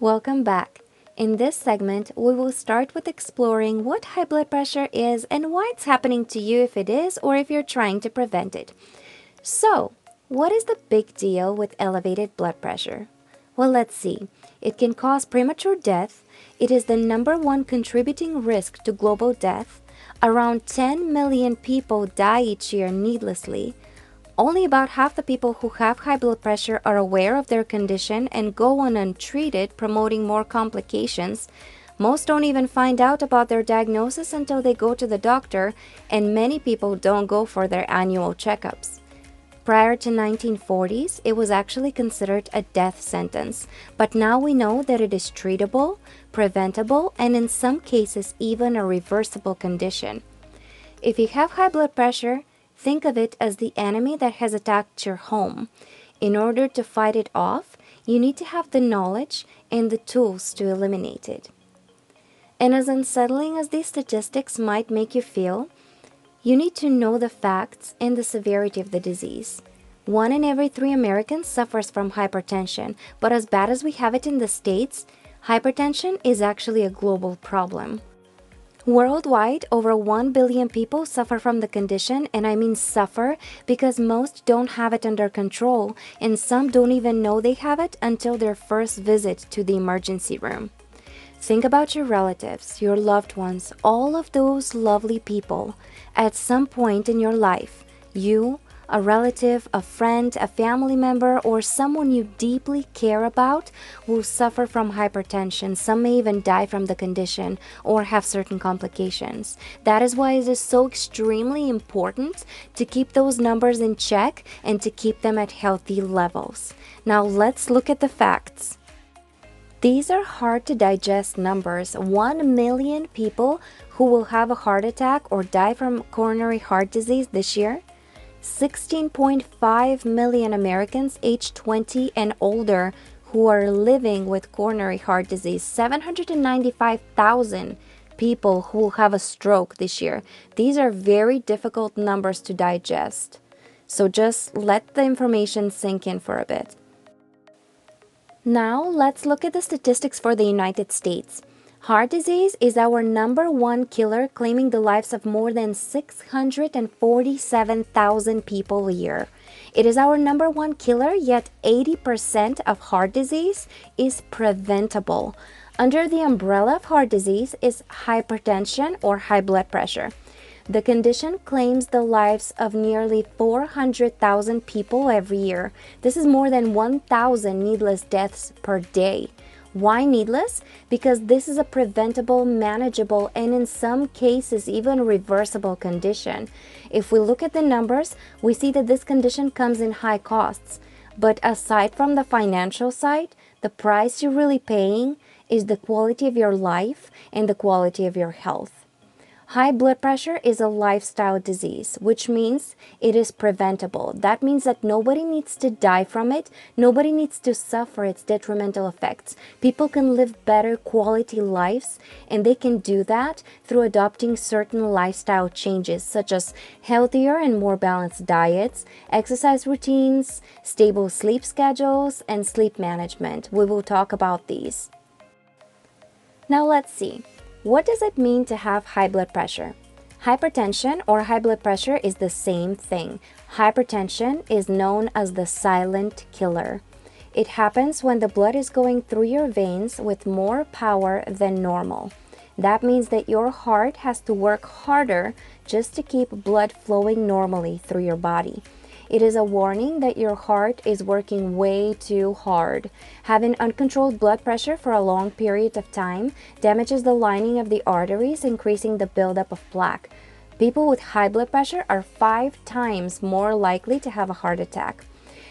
Welcome back. In this segment, we will start with exploring what high blood pressure is and why it's happening to you if it is or if you're trying to prevent it. So, what is the big deal with elevated blood pressure? Well, let's see. It can cause premature death. It is the #1 contributing risk to global death. Around 10 million people die each year needlessly. Only about half the people who have high blood pressure are aware of their condition and go on untreated, promoting more complications. Most don't even find out about their diagnosis until they go to the doctor, and many people don't go for their annual checkups. Prior to 1940s, it was actually considered a death sentence, but now we know that it is treatable, preventable, and in some cases even a reversible condition. If you have high blood pressure, think of it as the enemy that has attacked your home. In order to fight it off, you need to have the knowledge and the tools to eliminate it. And as unsettling as these statistics might make you feel, you need to know the facts and the severity of the disease. 1 in every 3 Americans suffers from hypertension, but as bad as we have it in the States, hypertension is actually a global problem. Worldwide, over 1 billion people suffer from the condition, and I mean suffer because most don't have it under control, and some don't even know they have it until their first visit to the emergency room. Think about your relatives, your loved ones, all of those lovely people. At some point in your life, you, a relative, a friend, a family member, or someone you deeply care about will suffer from hypertension. Some may even die from the condition or have certain complications. That is why it is so extremely important to keep those numbers in check and to keep them at healthy levels. Now let's look at the facts. These are hard to digest numbers. 1 million people who will have a heart attack or die from coronary heart disease this year. 16.5 million Americans aged 20 and older who are living with coronary heart disease. 795,000 people who will have a stroke this year. These are very difficult numbers to digest. So just let the information sink in for a bit. Now let's look at the statistics for the United States. Heart disease is our #1 killer, claiming the lives of more than 647,000 people a year. It is our #1 killer, yet 80% of heart disease is preventable. Under the umbrella of heart disease is hypertension or high blood pressure. The condition claims the lives of nearly 400,000 people every year. This is more than 1,000 needless deaths per day. Why needless? Because this is a preventable, manageable, and in some cases even reversible condition. If we look at the numbers, we see that this condition comes in high costs. But aside from the financial side, the price you're really paying is the quality of your life and the quality of your health. High blood pressure is a lifestyle disease, which means it is preventable. That means that nobody needs to die from it. Nobody needs to suffer its detrimental effects. People can live better quality lives, and they can do that through adopting certain lifestyle changes, such as healthier and more balanced diets, exercise routines, stable sleep schedules, and sleep management. We will talk about these. Now let's see. What does it mean to have high blood pressure? Hypertension or high blood pressure is the same thing. Hypertension is known as the silent killer. It happens when the blood is going through your veins with more power than normal. That means that your heart has to work harder just to keep blood flowing normally through your body. It is a warning that your heart is working way too hard. Having uncontrolled blood pressure for a long period of time damages the lining of the arteries, increasing the buildup of plaque. People with high blood pressure are 5 times more likely to have a heart attack.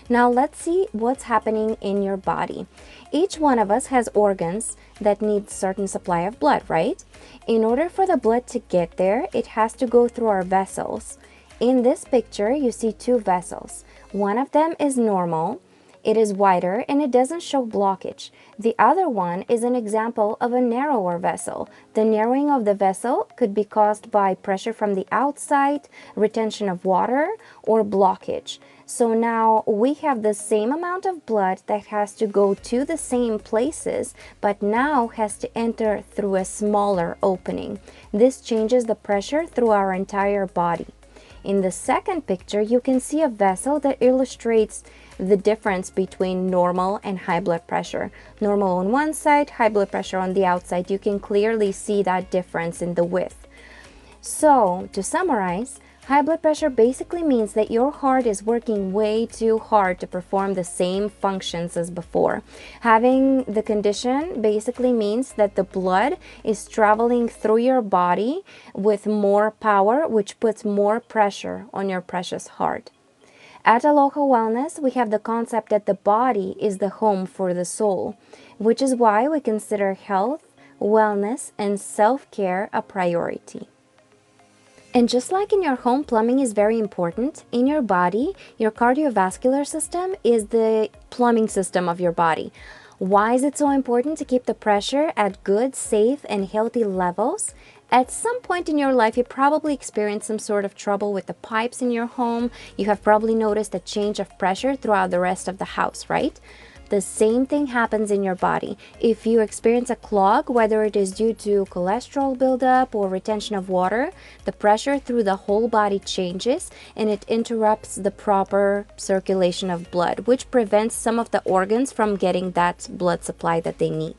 Now let's see what's happening in your body. Each one of us has organs that need certain supply of blood, right? In order for the blood to get there, it has to go through our vessels. In this picture, you see 2 vessels. One of them is normal. It is wider and it doesn't show blockage. The other one is an example of a narrower vessel. The narrowing of the vessel could be caused by pressure from the outside, retention of water, or blockage. So now we have the same amount of blood that has to go to the same places, but now has to enter through a smaller opening. This changes the pressure through our entire body. In the second picture, you can see a vessel that illustrates the difference between normal and high blood pressure. Normal on one side, high blood pressure on the outside. You can clearly see that difference in the width. So, to summarize, high blood pressure basically means that your heart is working way too hard to perform the same functions as before. Having the condition basically means that the blood is traveling through your body with more power, which puts more pressure on your precious heart. At Aloha Wellness, we have the concept that the body is the home for the soul, which is why we consider health, wellness, and self-care a priority. And just like in your home, plumbing is very important. In your body, your cardiovascular system is the plumbing system of your body. Why is it so important to keep the pressure at good, safe, and healthy levels? At some point in your life, you probably experienced some sort of trouble with the pipes in your home. You have probably noticed a change of pressure throughout the rest of the house, right? The same thing happens in your body. If you experience a clog, whether it is due to cholesterol buildup or retention of water, the pressure through the whole body changes and it interrupts the proper circulation of blood, which prevents some of the organs from getting that blood supply that they need.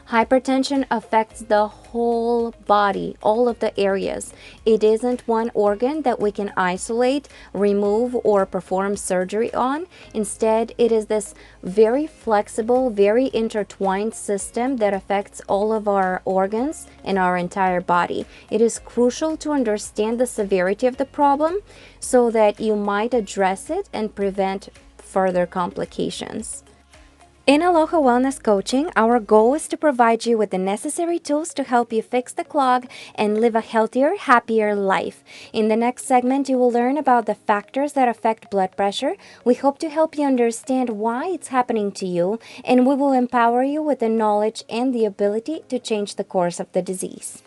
Hypertension affects the whole body, all of the areas. It isn't one organ that we can isolate, remove, or perform surgery on. Instead, it is this very flexible, very intertwined system that affects all of our organs and our entire body. It is crucial to understand the severity of the problem so that you might address it and prevent further complications. In Aloha Wellness Coaching, our goal is to provide you with the necessary tools to help you fix the clog and live a healthier, happier life. In the next segment, you will learn about the factors that affect blood pressure. We hope to help you understand why it's happening to you, and we will empower you with the knowledge and the ability to change the course of the disease.